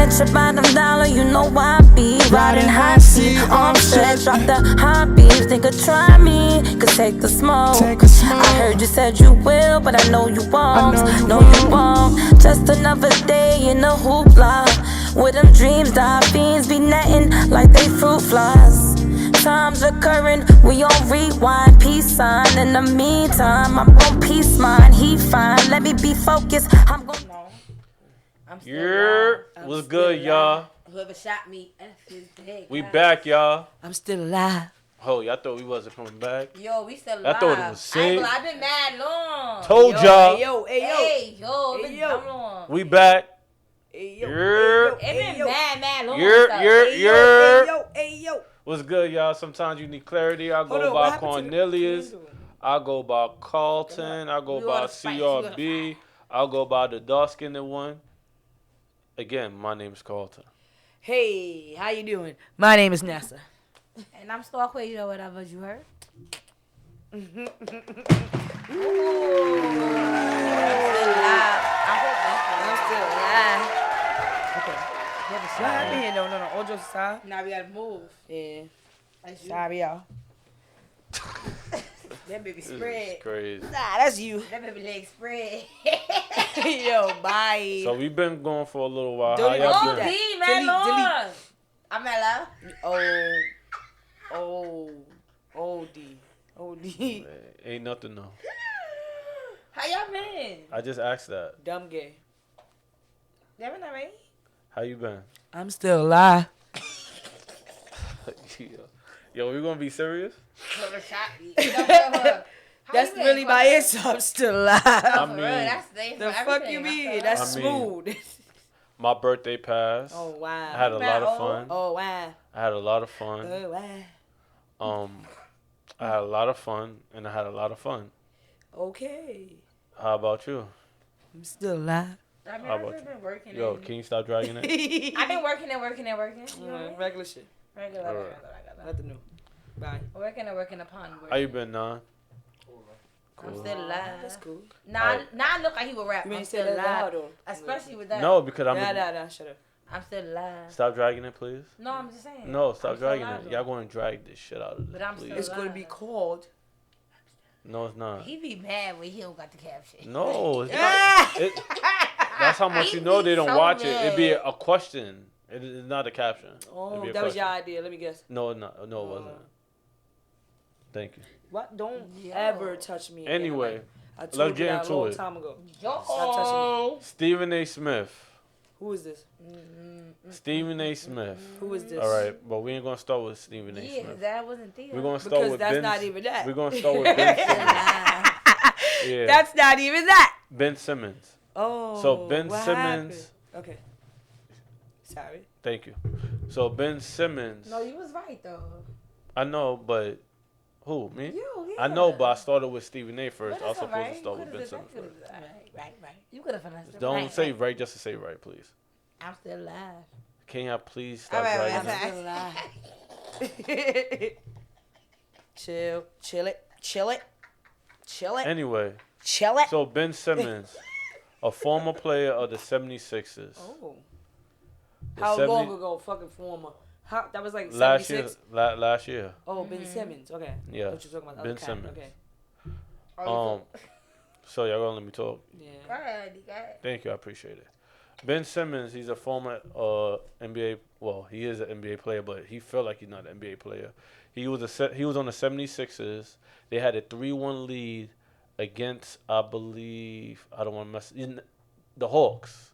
at your bottom dollar, you know I be riding hot seat. Arms stretched, drop the hot beef. Think of try me, could take the smoke. I heard you said you will, but I know you won't. No, you won't. Just another day in the hoopla. With them dreams, die fiends be netting like they fruit flies. Times occurring, we on rewind. Peace sign. In the meantime, I'm gon' peace mine. He fine. Let me be focused. I'm gon' I'm still what's good, y'all? Whoever shot me, F his dead. We back, y'all. I'm still alive. Oh, y'all thought we wasn't coming back? Yo, we still alive. I thought it was sick. I've been mad long. Told y'all. Hey, yo, been dumb long. We back. Hey, yo. It been mad long. Hey, yo. What's good, y'all? Sometimes you need clarity. I Hold go on, by what happened to Cornelius. the I go by Carlton. I go We by wanna fight. CRB. I go by the dark-skinned one. Again, my name is Carlton. Hey, how you doing? My name is Nessa. And I'm still crazy or whatever you heard. I'm still alive. I'm still alive. Okay. What happened here? No. All jokes aside. Now we gotta move. Yeah. That's you. Sorry, y'all. That baby This spread. is crazy. Nah, that's you. That baby leg spread. Yo, bye. So we've been going for a little while. Don't How even y'all do Oh, been? that. D, man, Delete. Lord. I'm not loud. OD. Ain't nothing though. How y'all been? I just asked that. Dumb gay. Y'all been alright? How you been? I'm still alive. Yo, we gonna be serious? Whoever shot me. How That's you been, really my Carter? answer. I'm still alive. No, I for mean, real, that's The fuck you mean? That's I mean- smooth. My birthday passed. Oh wow. I had a lot of Old. fun. Oh wow. I had a lot of fun. Oh wow. I had a lot of fun, and I had a lot of fun. Okay. How about you? I'm still alive. I mean, How I've about just been working. Yo, and- can you stop dragging it? I've been working. You know what I mean? Regular shit. Regular. Nothing new. Bye. Working upon work. How you been, Nah? I'm still alive. That's cool. Nah, I look like he would rap. You I'm ain't still say that alive. loud though. Especially with that. No, because I'm. Nah, shut up. I'm still alive. Stop dragging it, please. No, I'm just saying. No, stop I'm still dragging alive, it. though. Y'all going to drag this shit out of But it, I'm please. still It's gonna be called. No, it's not. He be mad when he don't got the caption. No, it's not. That's how much He you know they be don't so watch it. It'd be mad. a question. It is not a caption. It'd Oh, be a that was your question. idea. Let me guess. No, no, it wasn't. Thank you. What? Don't Yo. ever touch me. again. Anyway, I told let's you get that into a long it. time ago. Yo. touching Stephen A. Smith. Who is this? Stephen A. Smith. Who is this? All right, but we ain't gonna start with Stephen A. Yeah, Smith. that wasn't there. We're gonna start Because with that's Ben. not even that. We're gonna start with Ben Simmons. Yeah, That's not even that. Ben Simmons. Oh. So Ben what Simmons. happened? Okay. Sorry. Thank you. So Ben Simmons. No, you was right though. I know, but who me? You, yeah. I know, but I started with Stephen A. first. But I was it's supposed alright. to start You with Ben could've Simmons did first. that. Right. You could have finessed it. Don't say right just to say right, please. I'm still alive. Can y'all please stop Alright, dragging alright, it? alright. Chill it. Anyway, Chill it. so Ben Simmons, a former player of the 76ers. Oh. The How 70 long ago? Fucking former. How, that was like Last year. 76? Last year. Oh, Ben Simmons. Okay. Yeah. What you talking about? Ben Okay. Simmons. Okay. So y'all gonna let me talk? Yeah. Alright. Thank you, I appreciate it. Ben Simmons, he's a former NBA. Well, he is an NBA player, but he felt like he's not an NBA player. He was on the 76ers. They had a 3-1 lead against, I believe, I don't want to mess in the Hawks.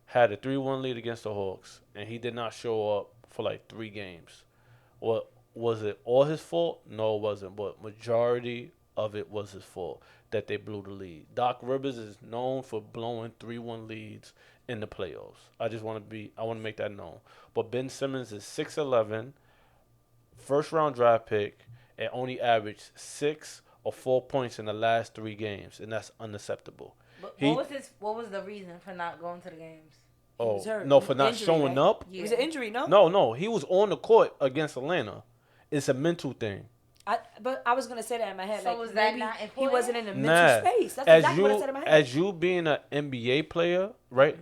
Had a 3-1 lead against the Hawks, and he did not show up for like 3 games. Well, was it all his fault? No, it wasn't. But majority of it was his fault that they blew the lead. Doc Rivers is known for blowing 3-1 leads in the playoffs. I want to make that known. But Ben Simmons is 6'11", first round draft pick, and only averaged 6 or 4 points in the last 3 games, and that's unacceptable. But what was the reason for not going to the games? Oh, was hurt. no, for not Injury, showing right? up? It was an injury, no? No, he was on the court against Atlanta. It's a mental thing. But I was gonna say that in my head. So like, was that maybe not he important? wasn't in a Nah. mental space. That's exactly what I said in my head. As you being an NBA player, right?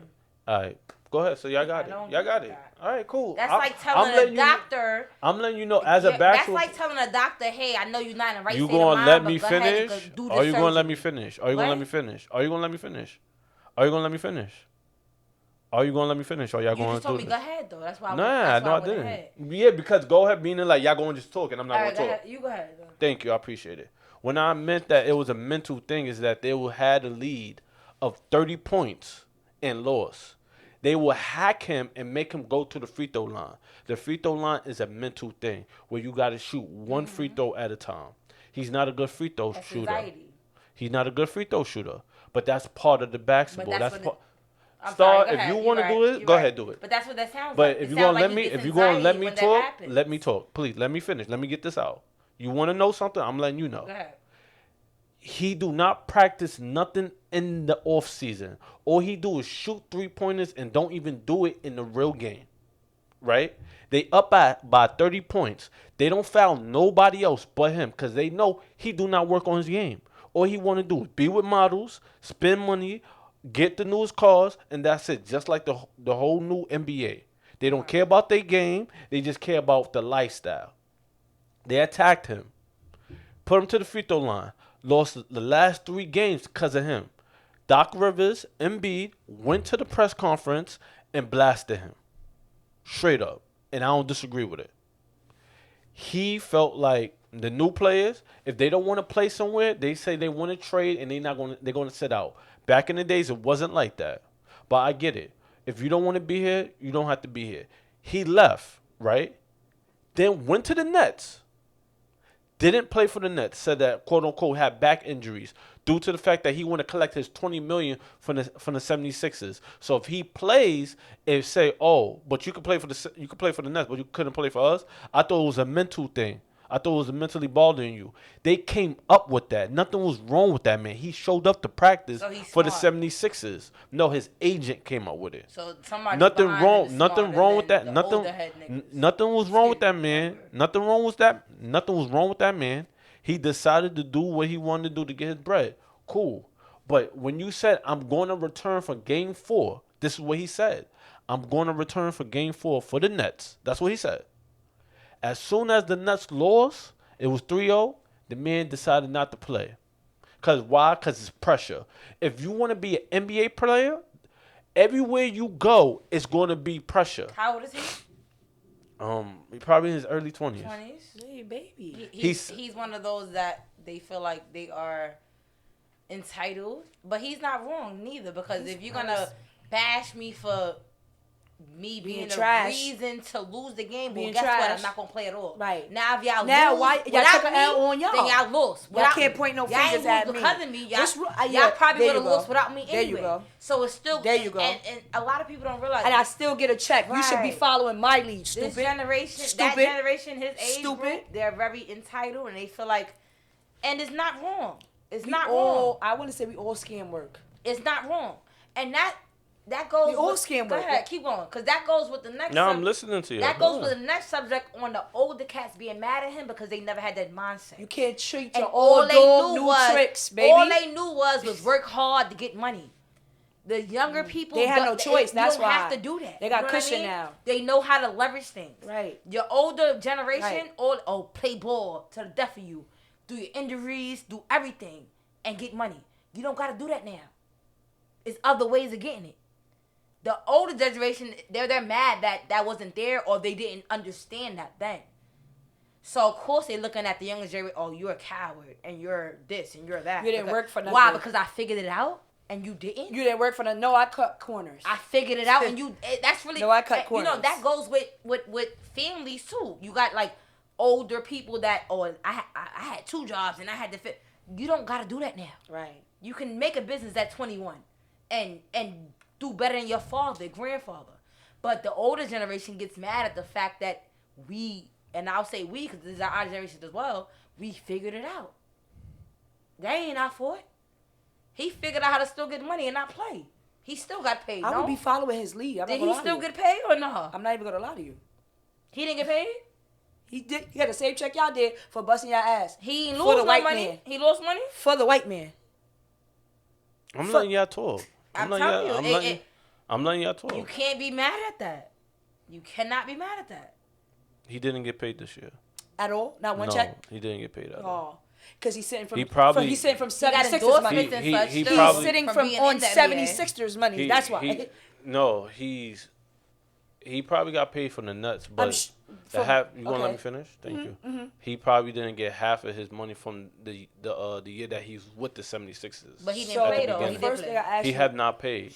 All right. Go ahead. So y'all got I it. don't Y'all got do it. that. All right, cool. That's I'm- like I'm telling letting a you- doctor. I'm letting you know as a That's bachelor. like telling a doctor, hey, I know you're not in the right You state of gonna mind, let but me go ahead and finish? do this Are you gonna let me surgery. finish? Are you gonna let What? me finish? Are you gonna let me finish? Are you gonna let me finish? Are you gonna let me finish? Or y'all You going just to told do me this? go ahead though. That's why I Nah, that's why no, I went didn't. ahead. Yeah, because go ahead meaning like y'all going to just talk and I'm not All going right, to go talk. ahead. You go ahead. Thank you, I appreciate it. When I meant that it was a mental thing, is that they will had a lead of 30 points and lost. They will hack him and make him go to the free throw line. The free throw line is a mental thing where you got to shoot one free throw at a time. He's not a good free throw That's shooter. anxiety. He's not a good free throw shooter, but that's part of the basketball. But that's That's what part. I'm Star, sorry, go if ahead. you You want to right, do it, you go right. ahead, do it. But that's what that sounds But like. if It you're sounds gonna like let he me, gets if you're gonna let anxiety me when that talk, happens. let me talk, please. Let me finish. Let me get this out. You want to know something? I'm letting you know. Go ahead. He do not practice nothing in the off season. All he do is shoot 3-pointers and don't even do it in the real game. Right? They up by 30 points. They don't foul nobody else but him because they know he do not work on his game. All he want to do is be with models, spend money, get the newest cars, and that's it. Just like the whole new NBA. They don't care about their game. They just care about the lifestyle. They attacked him. Put him to the free throw line. Lost the last 3 games because of him. Doc Rivers, Embiid, went to the press conference and blasted him. Straight up. And I don't disagree with it. He felt like the new players, if they don't want to play somewhere, they say they want to trade and they're gonna sit out. Back in the days it wasn't like that. But I get it. If you don't want to be here, you don't have to be here. He left, right? Then went to the Nets. Didn't play for the Nets. Said that quote unquote had back injuries due to the fact that he want to collect his $20 million from the 76ers. So if he plays, it say, oh, but you could play for the Nets, but you couldn't play for us. I thought it was a mental thing. I thought it was mentally bothering you. They came up with that. Nothing was wrong with that man. He showed up to practice So he's for the smart. 76ers. No, his agent came up with it. So somebody Nothing behind wrong. it is Nothing smarter wrong with than that. the older head niggas. Nothing was wrong with that Excuse me, man. whatever. Nothing wrong with that. Nothing was wrong with that man. He decided to do what he wanted to do to get his bread. Cool. But when you said I'm going to return for Game 4, this is what he said. I'm going to return for Game 4 for the Nets. That's what he said. As soon as the Nets lost, it was 3-0. The man decided not to play. Cause why? Cause it's pressure. If you want to be an NBA player, everywhere you go, it's going to be pressure. How old is he? He probably in his early 20s. 20s. Hey, baby. He's one of those that they feel like they are entitled, but he's not wrong neither. Because if you're gonna bash me for me being the trash. reason to lose the game, well, Being guess what? trash. I'm not gonna play at all. Right. Now, if y'all Now, lose why y'all without took an me, L on y'all? then y'all lost. Y'all Without can't me. point no Y'all ain't fingers lose at me. because of me. Y'all, What's y'all yeah, probably there would you have lost go. without me There anyway. you go. So it's still There you go. And a lot of people don't realize. And I still get a check. You should be Right. following my lead, This stupid. generation, that Stupid. generation, his age Stupid. group, they're very entitled and they feel like, and it's not wrong. It's We not all, wrong. I want to say we all scam work. It's not wrong. And that goes. We all with, scam Go work. ahead, keep going, because that goes with the next. Now I'm listening to you. That Go goes with ahead. the next subject on the older cats being mad at him because they never had that mindset. You can't treat And your all old they dog knew new was tricks, baby. all they knew was work hard to get money. The younger people, They had no choice, that's you don't have why. to do that. They got You know what I cushion mean? now. They know how to leverage things. Right. Your older generation, Right. all play ball to the death of you, do your injuries, do everything, and get money. You don't got to do that now. It's other ways of getting it. The older generation, they're mad that wasn't there or they didn't understand that then. So of course they're looking at the younger generation. Oh, you're a coward and you're this and you're that. You didn't Because- work for nothing. Why? Because I figured it out and you didn't. You didn't work for the no. I cut corners. I figured it out, and that's really. No, I cut You know, corners. that goes with families too. You got like older people that, I had 2 jobs and I had to fit. You don't got to do that now. Right. You can make a business at 21 and do better than your father, grandfather. But the older generation gets mad at the fact that we, and I'll say we because this is our generation as well, we figured it out. That ain't our fault. He figured out how to still get money and not play. He still got paid. I would be following his lead. I'm Did not gonna he lie still to you. get paid or no? I'm not even gonna lie to you. He didn't get paid? He did. He got the same check y'all did for busting your ass. He ain't For lose the no white money? man. He lost money? For the white man. I'm letting y'all talk. I'm telling you, I'm letting y'all talk. You can't be mad at that. You cannot be mad at that. He didn't get paid this year. At all? Not one No, check? he didn't get paid at all. Oh. Because he's sitting from He's sitting from He got 76ers endorsements money. and He- such. he still probably- He's sitting from from being on in the NBA. 76ers money. That's why. He probably got paid from the Nets, I'm but sh- the from- half. You want to let okay. me finish? Thank you. mhm. He probably didn't get half of his money from the year that he's with the 76ers. But he didn't So, play At the though. He beginning. did first play. thing I asked He you, have not paid.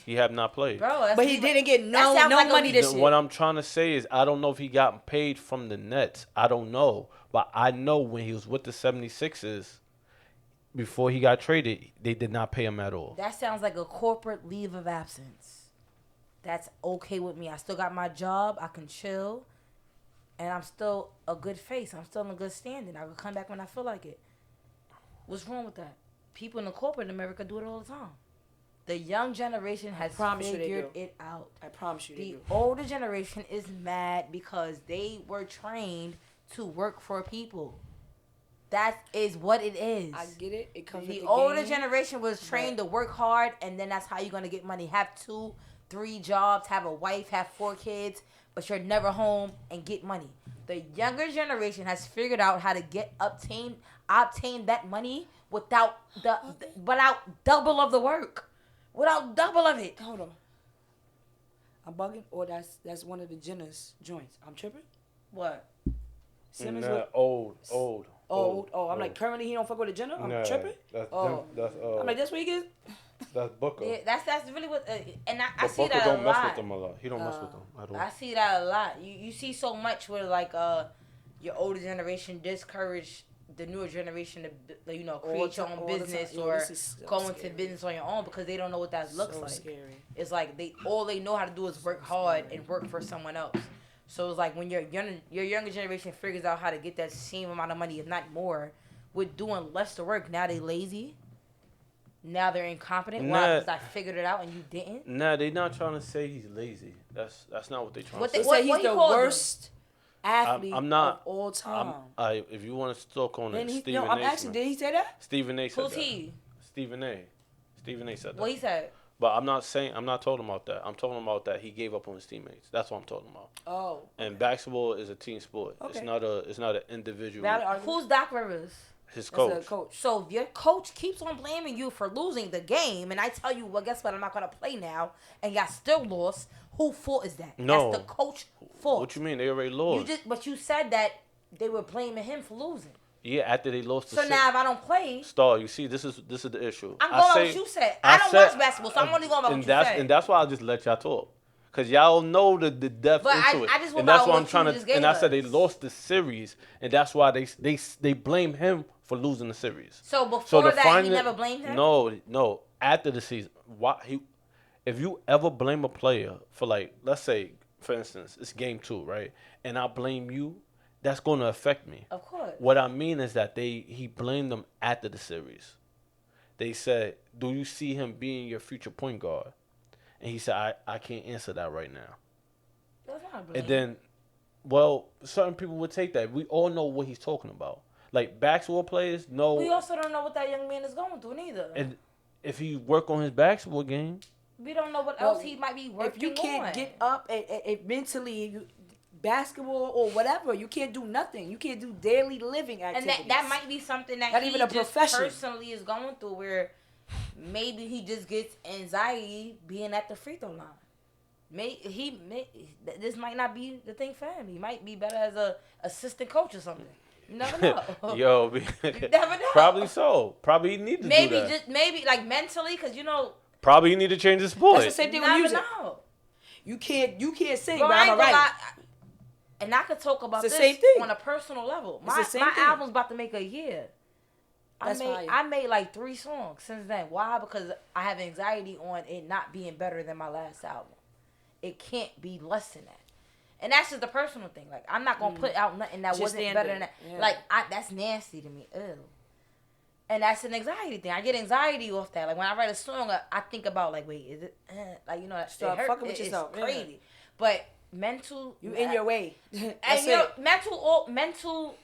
He have not played. Bro, that's but he didn't get no sounds like a money week- this year. What I'm trying to say is I don't know if he got paid from the Nets. I don't know. But I know when he was with the 76ers, before he got traded, they did not pay him at all. That sounds like a corporate leave of absence. That's okay with me. I still got my job. I can chill. And I'm still a good face. I'm still in good standing. I can come back when I feel like it. What's wrong with that? People in the corporate America do it all the time. The young generation has promise you they figured do. it out. I promise you they The do. older generation is mad because they were trained to work for people. That is what it is. I get it. It comes with The the older game. generation was trained to work hard, and then that's how you're gonna get money. Have 2, 3 jobs, have a wife, have 4 kids, but you're never home and get money. The younger generation has figured out how to obtain that money without double of the work, without double of it. Hold on. I'm bugging, or that's one of the Jenner's joints. I'm tripping. What? Simmons Nah, with old. Oh, I'm like currently he don't fuck with a Jenner. I'm tripping. That's Oh. that's I'm like, that's what he gets. that's Booker. Yeah, that's really what, and I But see Booker that don't a mess lot. with them a lot. He don't mess with them at all. I see that a lot. You see so much where like your older generation discourage the newer generation to create your own business or go into business on your own because they don't know what that looks So like. scary. It's like all they know how to do is work hard and work for someone else. So it's like when your younger generation figures out how to get that same amount of money, if not more, with doing less to work. Now they lazy. Now they're incompetent. Why? Because I figured it out and you didn't. Nah, they not trying to say he's lazy. That's not what they trying What to they- say. They say what he's you the call him? worst athlete I'm not- of all time. If you want to talk on Then it, he, Stephen no, I'm A. asking, said- did he say that? Stephen A. said Who's that. he? Stephen A. Stephen A. said that. What he said? But I'm not talking about that. I'm talking about that he gave up on his teammates. That's what I'm talking about. Oh. And basketball is a team sport. Okay. It's not an individual. Valid argument. Who's Doc Rivers? His That's coach. a coach. So if your coach keeps on blaming you for losing the game, and I tell you, well, guess what? I'm not gonna play now, and y'all still lost. Who fault is that? No. That's the coach fault. What you mean? They already lost. But you said that they were blaming him for losing. Yeah, after they lost the So now if I don't play, Star, you see, this is the issue. I'm going on what you said. I don't watch basketball, so I'm only going by what you said. And that's why I just let y'all talk. Because y'all know the depth But into it. I just went and that's by why I'm what trying you to. just gave And I said they us. lost the series, and that's why they blame him for losing the series. So before the that, final- he never blamed him? No. After the season, if you ever blame a player for, like, let's say, for instance, it's game 2, right? And I blame you, that's going to affect me. Of course. What I mean is that he blamed them after the series. They said, "Do you see him being your future point guard?" And he said, "I can't answer that right now." That's not a blame. And then, well, certain people would take that. We all know what he's talking about. Like basketball players know. We also don't know what that young man is going through neither. And if he work on his basketball game, We don't know what Well, else he might be working on. If you can't get up and mentally, basketball or whatever, you can't do nothing. You can't do daily living and activities. that might be something that Not he even a just profession. personally is going through where maybe he just gets anxiety being at the free throw line. This might not be the thing for him. He might be better as a assistant coach or something. You never know. yo, You never know. probably so. Probably he need to Maybe do that. maybe like mentally, because Probably he need to change his sport. That's the same you thing with never music. know. You can't sing, Bro, but I I'm ain't gonna alright. lie. And I could talk about It's the this same thing. on a personal level. It's My the same my thing. album's about to make a year. That's fire. I made like 3 songs since then. Why? Because I have anxiety on it not being better than my last album. It can't be less than that. And that's just a personal thing. Like I'm not gonna put out nothing that Just wasn't stand better there. than that. Yeah. Like that's nasty to me. Ew. And that's an anxiety thing. I get anxiety off that. Like when I write a song, I think about like, wait, is it like Start it fucking with it's yourself, yeah. crazy. But mental, You in your way. and That's you know, it. mental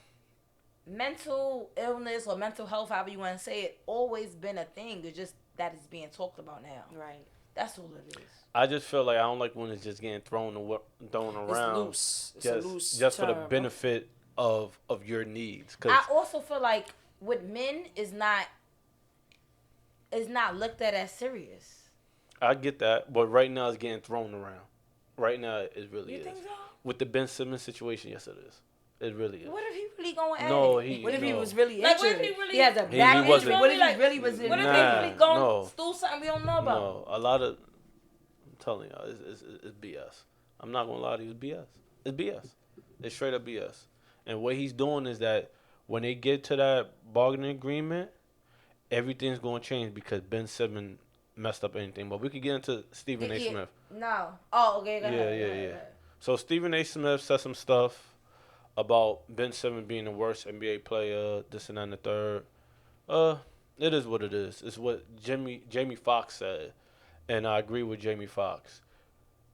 illness or mental health, however you want to say it, always been a thing. It's just that it's being talked about now. Right. That's all it is. I just feel like I don't like when it's just getting thrown around. It's loose. It's a loose just for the term. benefit of your needs. I also feel like with men is not looked at as serious. I get that, but right now it's getting thrown around. Right now it really You is. think so? With the Ben Simmons situation, yes, it is. It really is. What if he really going at No, it? What if he no. was really Like, injured? what if he really- He has a He back injury. wasn't. What if Like, he really was in What if Nah, they really going no. through something we don't know about? No, a lot of. I'm telling y'all, it's BS. I'm not gonna lie to you, it's BS. It's BS. It's straight up BS. And what he's doing is that when they get to that bargaining agreement, everything's gonna change because Ben Simmons messed up anything. But we could get into Stephen A. Smith. No. Oh, okay. Go ahead, Yeah. go ahead. So Stephen A. Smith said some stuff about Ben Simmons being the worst NBA player, this and that and the third. It is what it is. It's what Jamie Foxx said, and I agree with Jamie Foxx.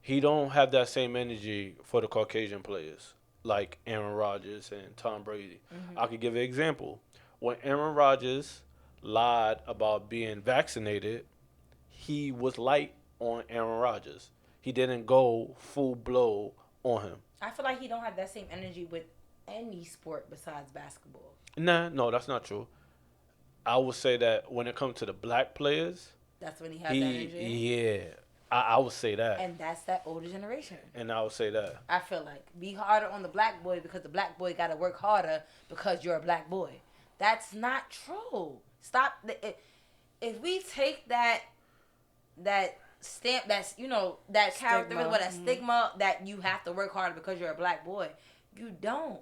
He don't have that same energy for the Caucasian players like Aaron Rodgers and Tom Brady. Mm-hmm. I could give an example. When Aaron Rodgers lied about being vaccinated, he was light on Aaron Rodgers. He didn't go full blow on him. I feel like he don't have that same energy with any sport besides basketball. No, that's not true. I would say that when it comes to the black players, That's when he has that energy. yeah, I would say that. And that's that older generation. And I would say that. I feel like be harder on the black boy because the black boy got to work harder because you're a black boy. That's not true. Stop. If we take that stamp, that's that character, Stigma. what that stigma that you have to work harder because you're a black boy. You don't.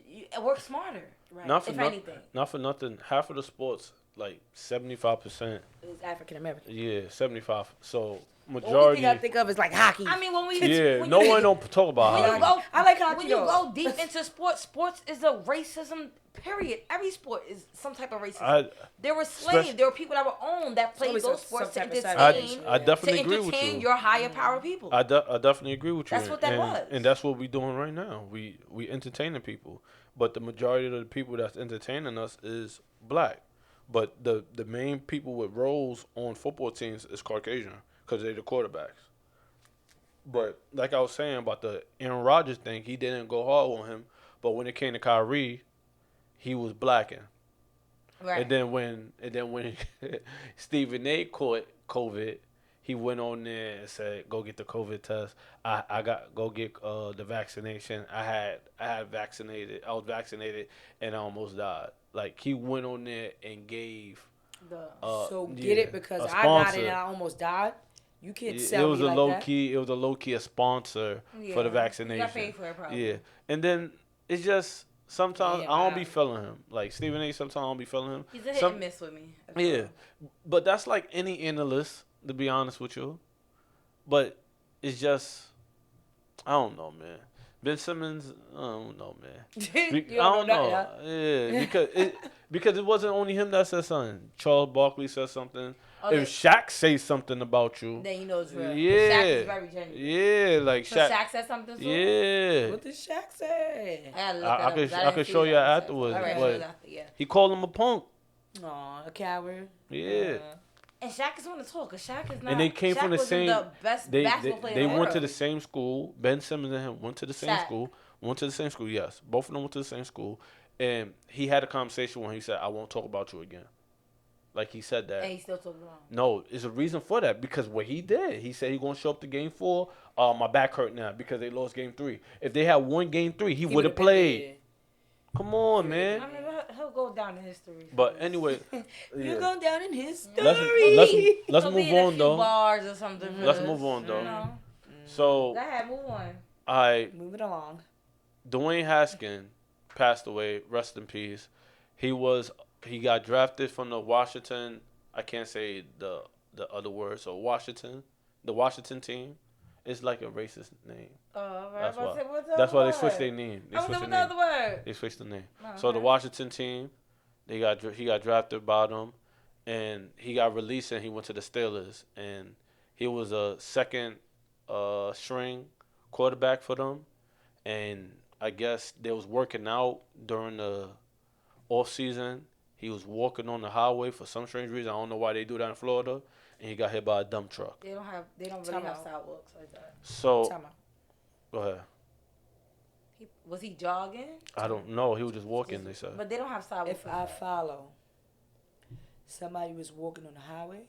You work smarter. Right. Not for If no- anything. Not for nothing. Half of the sports, like 75%. It's African American. Yeah, 75. So Only majority. thing I think of is like hockey. I mean, when we Yeah, when no you, one don't talk about when you hockey. go, I like hockey when you though. go deep into sports is a racism. Period. Every sport is some type of racism. There were slaves. There were people that were owned that played always those some sports to type of entertain. I definitely to agree with entertain you. your higher power people. I definitely agree with you. That's what that and, was. And that's what we doing right now. We entertaining people. But the majority of the people that's entertaining us is black. But the main people with roles on football teams is Caucasian because they're the quarterbacks. But like I was saying about the Aaron Rodgers thing, he didn't go hard on him. But when it came to Kyrie, he was blacking. Right. And then when Stephen A. caught COVID, he went on there and said, "Go get the COVID test. I got go get the vaccination. I was vaccinated and I almost died." Like he went on there and gave. So yeah, get it because a I got it sponsor. and I almost died. You can't It sell was me a like low that. key. It was a low key a sponsor for the You vaccination. got paid for it, probably. Yeah, and then it's just sometimes Yeah, I don't wow. be feeling him. Like Stephen A. Sometimes I don't be feeling him. He's a hit and miss with me. That's Yeah, all. but that's like any analyst, to be honest with you. But it's just, I don't know, man. Ben Simmons, I don't know, man. You I don't know know. that, Yeah, because it wasn't only him that said something. Charles Barkley said something. Oh, If Shaq says something about you, Then you know it's real. yeah, Shaq is very genuine. yeah, like So Shaq, Shaq said something too? yeah. What did Shaq say? I gotta look I that up, could- 'cause I didn't could see show that you episode. afterwards, All right, but- show us after, yeah. He called him a punk. Aw, a coward. Yeah. And Shaq is on the talk, because Shaq is not. And they came Shaq from the wasn't same. the best basketball player they in the went to world. the same school. Ben Simmons and him went to the same Shaq. school. Went to the same school. Yes, both of them went to the same school. And he had a conversation when he said, "I won't talk about you again." Like he said that. And he still talking about him. No, it's a reason for that because what he did, he said he gonna show up to game 4. My back hurt now because they lost game 3. If they had won game 3, he would have been played. there. Come on, man. I mean, he'll go down in history. But anyway, You're yeah. going down in history. let's He'll move be in a on few though. Bars or something. for Let's this, move on, though. You know? So Go ahead, move on. Moving along. Dwayne Haskins passed away. Rest in peace. He got drafted from the Washington. I can't say the other word. So the Washington team. It's like a racist name. All right. That's why. What's the That's why other they switched word? their name. They What's switched the their other name. word? They switched the name. Oh, So the okay. Washington team, he got drafted by them, and he got released and he went to the Steelers, and he was a second string quarterback for them, and I guess they was working out during the off season. He was walking on the highway for some strange reason. I don't know why they do that in Florida. and he got hit by a dump truck. They don't really Time have out. sidewalks like that. So Time out. go ahead. Was he jogging? I don't know. He was just walking. They said. But they don't have sidewalks. If I follow, somebody was walking on the highway.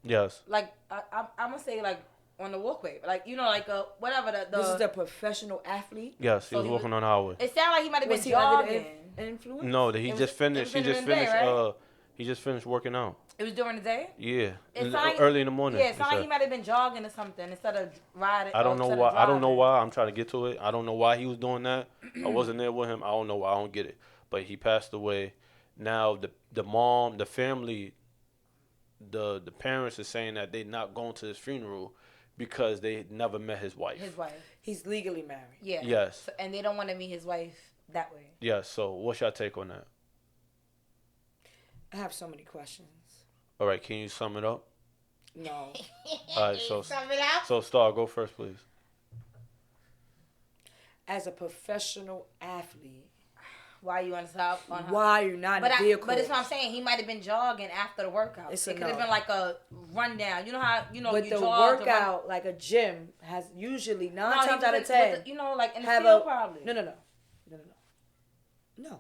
Yes. Like I'm gonna say like on the walkway, like like whatever the. This is a professional athlete. Yes, he So was he walking on the highway. It sounded like he might have been Was he under jogging. the influence? No, that he It was- just finished. it He was just in the day, finished. right? He just finished working out. It was during the day. Yeah, It sound like- early in the morning. Yeah, it he sounded like said. he might have been jogging or something instead of riding. I don't know instead why. of I don't know driving. why. I'm trying to get to it. I don't know why he was doing that. I wasn't there with him. I don't know why. I don't get it. But he passed away. Now the mom, the family, the parents is saying that they're not going to his funeral because they never met his wife. His wife. He's legally married. Yeah. Yes. So, and they don't want to meet his wife that way. Yes. So what's your take on that? I have so many questions. All right. Can you sum it up? No. All right. So Sum it up. so Star, go first, please. As a professional athlete, Why you on top? why are you not in a vehicle? But that's what I'm saying. He might have been jogging after the workout. It's It a could have no. been like a rundown. You know how But you the jog to run- workout, like a gym, has usually No, nine he times was out of in- 10 with the- like in the have field a probably. No.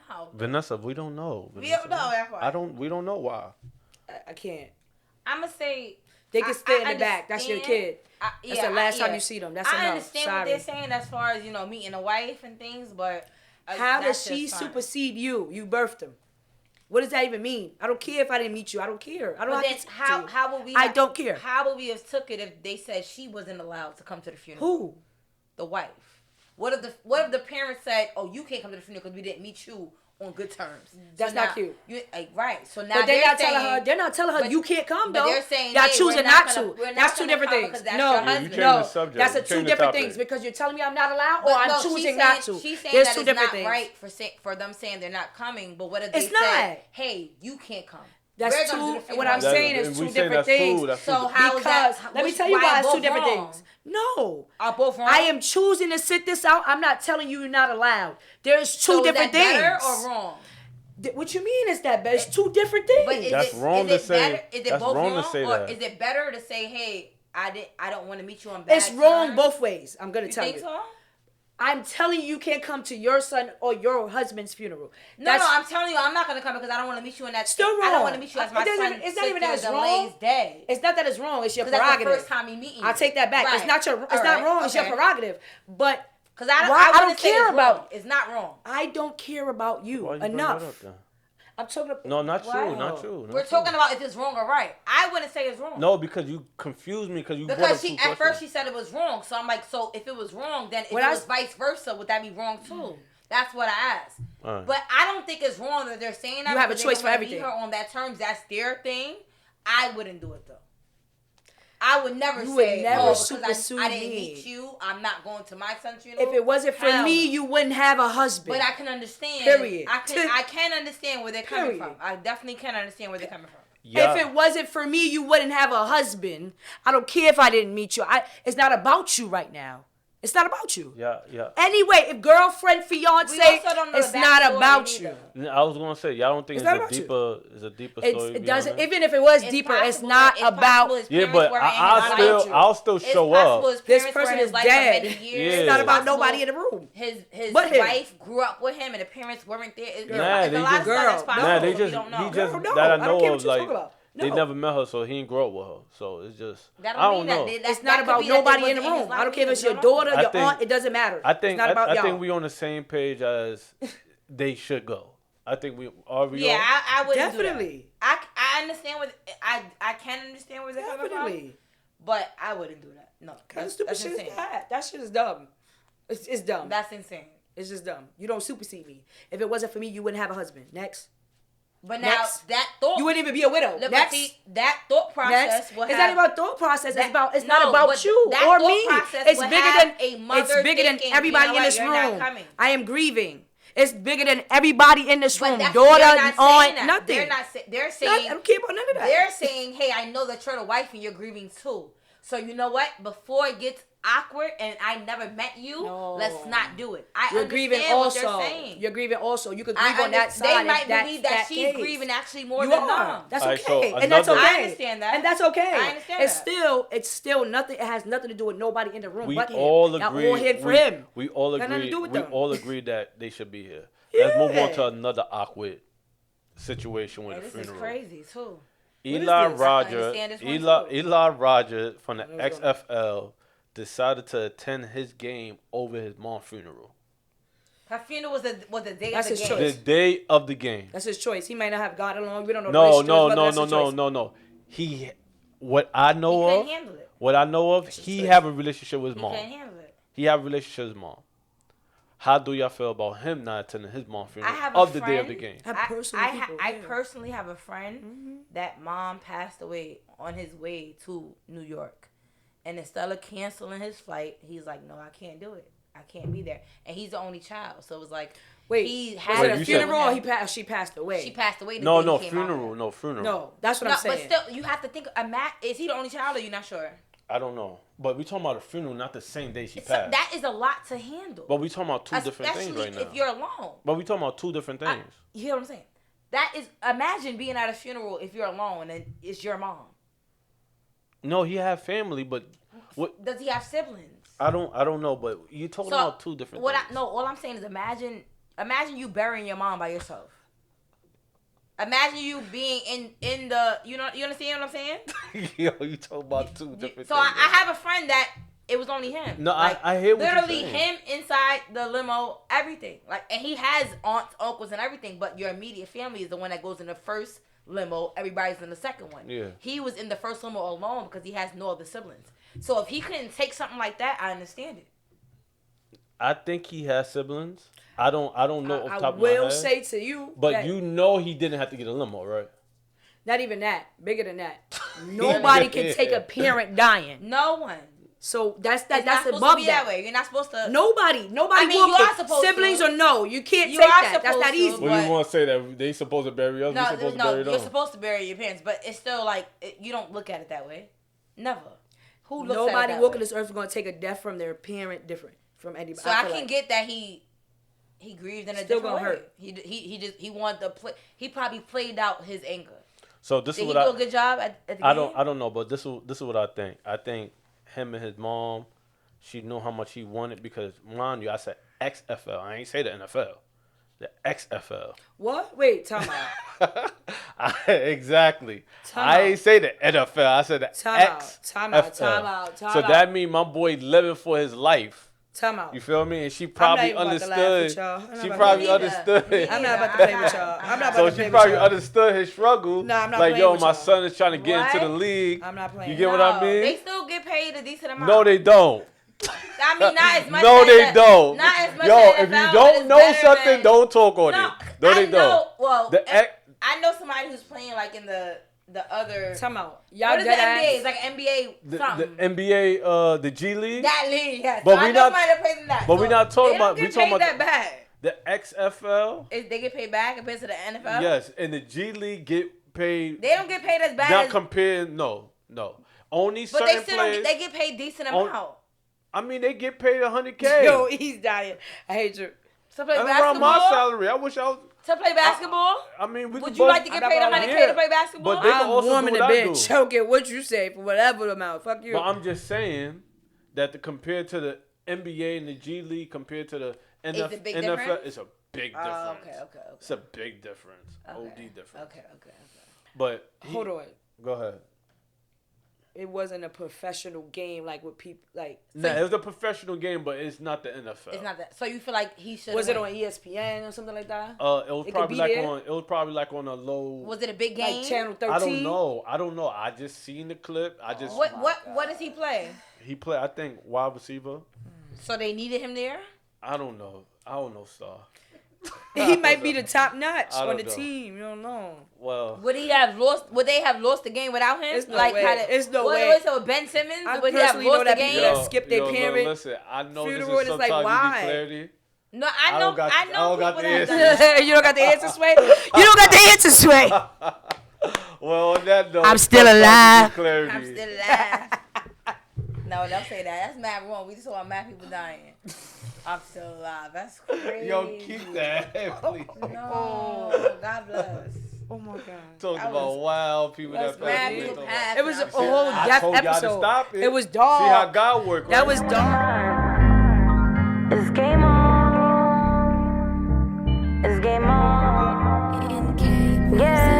How? Vanessa, we don't know. We don't know. That's why. We don't know why. I can't. I'm gonna say They can stay in I the back. That's your understand. kid. That's Yeah, the last time yeah. you see them. That's I enough. understand Sorry. what they're saying as far as meeting a wife and things, but How does that's she just fine. supersede you? You birthed him. What does that even mean? I don't care if I didn't meet you. I don't care. I don't But have then to how to- how would we? I don't care. How would we have took it if they said she wasn't allowed to come to the funeral? Who? The wife. What if the parents said, "Oh, you can't come to the funeral because we didn't meet you on good terms"? That's not cute. Right. So now But they're not saying, telling her. They're not telling her but- you can't come but though. they're saying, y'all hey, choosing we're not not to. gonna- we're not That's two gonna different come things. because that's No, your Yeah, you changed no, the subject. that's You a two changed the different topic. things because you're telling me I'm not allowed, But or I'm no, she's choosing saying, not to. She's saying There's that two it's different not things. right for them saying they're not coming. But what if they It's said, not. "Hey, you can't come"? That's We're gonna do two. the What funeral. I'm saying and is we two saying different that's things. food, that's So food. how is Because that? let me which- tell you why it's both two different wrong? things. No. Are both wrong? I am choosing to sit this out. I'm not telling you you're not allowed. There's two So different is that things. better or wrong? What you mean is that, but it's two different things. But is That's it, wrong is to it say. Better, is it That's both wrong to wrong, say or that. is it better to say, "Hey, I don't want to meet you on bad It's wrong terms"? both ways. I'm gonna You tell think you. so? I'm telling you can't come to your son or your husband's funeral. No, I'm telling you, I'm not gonna come because I don't want to meet you in that. Still I don't wrong. want to meet you as my It doesn't son. even- it's not even that it's sits there wrong. and lays dead. It's not that it's wrong. It's your Because that's the prerogative. first time he meeting you. I'll take that back. It's Right. not your. It's All not right. wrong. It's your Okay. prerogative. But Because I why- wouldn't say care it's about. wrong. It's not wrong. I don't care about you Why you bring enough. that up then? I'm talking about. No, not Wow. you, not you. not We're you. talking about if it's wrong or right. I wouldn't say it's wrong. No, because you confused me because you brought up Because two she at questions. first she said it was wrong, so I'm like, so if it was wrong, then if What it I was s- vice versa, would that be wrong too? That's what I asked. Alright. But I don't think it's wrong that they're saying that. You have a because choice they for don't wanna meet everything. Her on that terms, that's their thing. I wouldn't do it though. I would never You would say, never because supersede I didn't me. meet you, I'm not going to my son's funeral. If it wasn't for Hell me, no. you wouldn't have a husband. But I can understand. Period. I can understand where they're coming Period. from. I definitely can understand where they're coming from. Yeah. If it wasn't for me, you wouldn't have a husband. I don't care if I didn't meet you. It's not about you right now. It's not about you. Yeah. Anyway, if girlfriend, fiance, We also don't know it's the not backstory about either. you. I was gonna say, y'all don't think It's it's, not a about you. deeper story. It beyond doesn't. that? Even if it was It's deeper, it's possible- not it's possible about. his Yeah, parents but weren't in his I'll life. I'll still It's show possible up. his This parents were person in his is life for dead. many years. Yeah. It's not about possible nobody in the room. His But him. wife grew up with him and the parents weren't there. It's Nah, a they lot of just- stuff that's Girl, possible, Nah, but they we just don't know. he just No, that I I don't know care of what you're like talking about. they No. never met her, so he didn't grow up with her. So it's just That I don't don't mean know. that. It's not could about be that they nobody in the wasn't his room. I life don't care if it's either. your We don't know. daughter, I your think- aunt. It doesn't matter. I think it's not about I y'all. think we on the same page as they should go. I think we are. We Yeah, all? I wouldn't Definitely. do that. I understand what I can understand where they're coming from, Definitely. but I wouldn't do that. No, Cause stupid that's shit insane. is that. That shit is dumb. It's dumb. That's insane. It's just dumb. You don't supersede me. If it wasn't for me, you wouldn't have a husband. Next. But now Next. that thought, You wouldn't even be a widow. look, Next. see, that thought process Next. will It's have, not about thought process. that- It's no, not about but you that or thought me. process It's will bigger have than a mother it's bigger than thinking, everybody you know in what, this you're not room. coming. I am grieving. It's bigger than everybody in this But room. that's, Daughter, they're not saying aunt, that. nothing. They're not. They're I saying don't care about none of that. they're saying, hey, I know that you're the wife and you're grieving too. So you know what? Before it gets awkward and I never met you, let's not do it. You're grieving also. What they're saying. You're grieving also. You could grieve on that side. They might believe that she's grieving actually more than them. That's All right, okay. so And that's okay. I understand that. And that's okay. I understand It's still nothing. It has nothing to do with nobody in the room We but him. all Y'all agree. all here for him. We all Got nothing to agree. do with We them. all agree that they should be here. Let's move on Yeah. to another awkward situation with Hey, the this funeral. is crazy too. Eli this? Rogers, understand this one too. Eli Rogers from the What's going on? XFL decided to attend his game over his mom's funeral. Her funeral was the day That's of the his game. The choice. day of the game. That's his choice. He might not have got along. We don't know. No, the no, relationship, no, but that's no, his no, choice. no, no. He, what I He know couldn't of, handle it. what I know of, he have a relationship with his He mom. couldn't handle it. He have a relationship with his mom. How do y'all feel about him not attending his mom's I funeral have of a the friend. day of the game? I personally have a friend that mom passed away on his way to New York, and instead of canceling his flight, he's like, "No, I can't do it. I can't be there." And he's the only child, so it was like, Wait, he was had it you a said- funeral or she passed away? She passed away. The No, day no he came out funeral, here. no funeral. No, that's what No, I'm saying. but still, you have to think. Is he the only child, or you not sure? I don't know, but we talking about a funeral, not the same day she So passed. that is a lot to handle. But we talking about two different things Especially right now. if you're alone. But we talking about two different things. You hear what I'm saying? That is, imagine being at a funeral if you're alone and it's your mom. No, he had family, but what? Does he have siblings? I don't know, but you talking about two different things. All I'm saying is imagine you burying your mom by yourself. Imagine you being in the, you understand what I'm saying? Yo, you talking about two different So things. I have a friend that it was only him. No, Like, I hear what you're literally saying. him inside the limo, everything. Like, and he has aunts, uncles, and everything. But your immediate family is the one that goes in the first limo. Everybody's in the second one. Yeah. He was in the first limo alone because he has no other siblings. So if he couldn't take something like that, I understand it. I think he has siblings. I don't know off I the top of my will head. say to you, But that you know he didn't have to get a limo, right? not even that, bigger than that. Nobody can take a parent dying. No one. So that's It's not that's supposed above to be that. that way. You're not supposed to. Nobody I mean, you walking. are supposed Siblings to. or no, you can't You take are that. That's supposed not to. easy. What do you want to say that they supposed to bury us? We supposed to bury them? you're supposed to bury your parents, but it's still like you don't look at it that way. Never. Who looks at it Nobody that walking way? this earth is gonna take a death from their parent different from anybody. So I feel can like. get that he grieved in a Still different gonna way. hurt. He wanted to play. He probably played out his anger. So this Did is he what do a good job at the game? I don't know, but this is what I think. I think him and his mom, she knew how much he wanted because, mind you, I said XFL. I ain't say the NFL. The XFL. What? Wait, time out. Exactly. Time I out. ain't say the NFL. I said the Time out. XFL. Time out. Time out. Time So out. that means my boy living for his life. Time out. You feel me? And she probably even about to laugh understood. with y'all. I'm not She about to probably laugh. understood. I'm not about to play with y'all. I'm not about So to she play with probably y'all. understood his struggle. Nah, I'm not like, playing yo, with my y'all. son is trying to get into the What? league. I'm not playing. You get what I mean? They still get paid a decent amount. No, they don't. I mean, not as much. No, as they the- don't. Not as much. Yo, as if NFL, you but don't it's know better something, than- don't talk on No, it. No, they I know. don't. Well, I know somebody who's playing like in the other. Time out. Y'all What is the dead NBA? ass. It's like NBA The something. NBA, the G League. That league, yes. But So I we know not- somebody that plays in that. but we not talking they don't about- we get talking paid about that bad. The XFL. They get paid back compared to the NFL. Yes, and the G League get paid. They don't get paid as bad Not as. comparing. No. Only But certain they still don't. players. They get paid decent On- amount. I mean, they get paid $100K. Yo, he's dying. I hate you. To play That's around my basketball. salary. I wish I was. To play basketball. I mean, we Would could you both- like to get paid I'm not $100K yeah. to play basketball? But they can I'm also do warming the what I bitch. do. Don't care what you say for whatever the amount. Fuck you. But I'm just saying that compared to the NBA and the G League, compared to the It's a big NFL, difference? it's a big difference. Oh, okay. It's a big difference. Okay. OD difference. Okay. But Hold on. Go ahead. It wasn't a professional game like with people like. Nah, it was a professional game, but it's not the NFL. It's not that. So you feel like he should. Was it on ESPN or something like that? It was It could probably be like there? on. It was probably like on a low. Was it a big game? Like Channel 13. I don't know. I just seen the clip. I just. What does he play? He played. I think wide receiver. So they needed him there. I don't know. Star. He might be the top notch I on don't the know. team. You don't know. Well, Would they have lost the game without him? It's no way. It's no way. What so Ben Simmons? I would he have personally know lost the that game? people that skip their look, parent listen, I know funeral, this is and it's like, sometimes why? you be clarity. No, I know. I don't got people the that answer. You don't got the answer, Sway? You don't got the answer, Sway. Well, on that note, I'm still sometimes you alive. need clarity. I'm still alive. No, don't say that. That's mad wrong. We just saw mad people dying. I'm still alive. That's crazy. Yo, keep that, please. No, God bless. Oh my God. Talking That about was- wild people That's that mad passed people away. passed. It was a I'm whole I death told y'all to episode. stop it. It was dark. See how God work, right? That was dark. It's game on. It's game on. Yeah.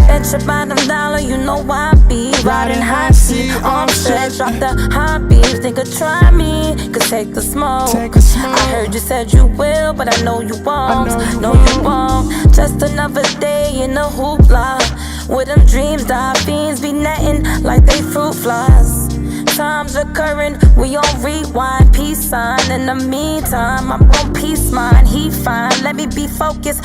Bet your bottom dollar, you know I be riding hot seat. Arm stretch, drop the hot beef. Think of try me, cause take the smoke. I heard you said you will, but I know you won't. No, you won't. Just another day in the hoopla. With them dreams, die fiends be netting like they fruit flies. Times occurring, we on rewind. Peace sign. In the meantime, I'm gon' peace mine. He fine. Let me be focused.